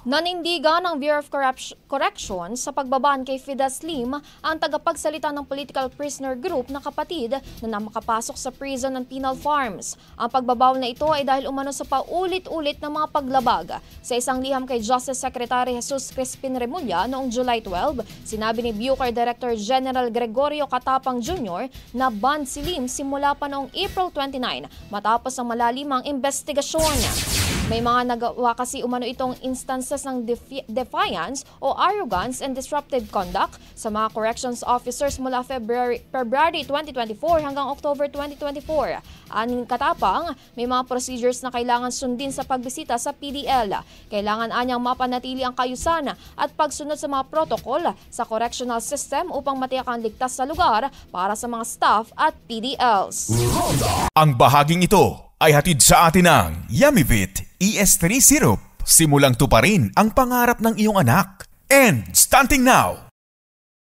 Nanindigan ng Bureau of Corrections sa pagbaban kay Fidas Lim ang tagapagsalita ng political prisoner group na kapatid na makapasok sa prison ng Penal Farms. Ang pagbabawal na ito ay dahil umano sa paulit-ulit na mga paglabag. Sa isang liham kay Justice Secretary Jesus Crispin Remulla noong July 12, sinabi ni Bucor Director General Gregorio Catapang Jr. na banned si Lim simula pa noong April 29 matapos ang malalimang investigasyon. May mga nagawa kasi umano itong instances ng defiance o arrogance and disruptive conduct sa mga corrections officers mula February 2024 hanggang October 2024. Aning Catapang, may mga procedures na kailangan sundin sa pagbisita sa PDL. Kailangan anyang mapanatili ang kayusan at pagsunod sa mga protocol sa correctional system upang matiyak ang ligtas sa lugar para sa mga staff at PDLs. Ang bahaging ito ay hatid sa atin ng Yummyvit ES3 Syrup. Simulang tuparin ang pangarap ng iyong anak. And stunting now!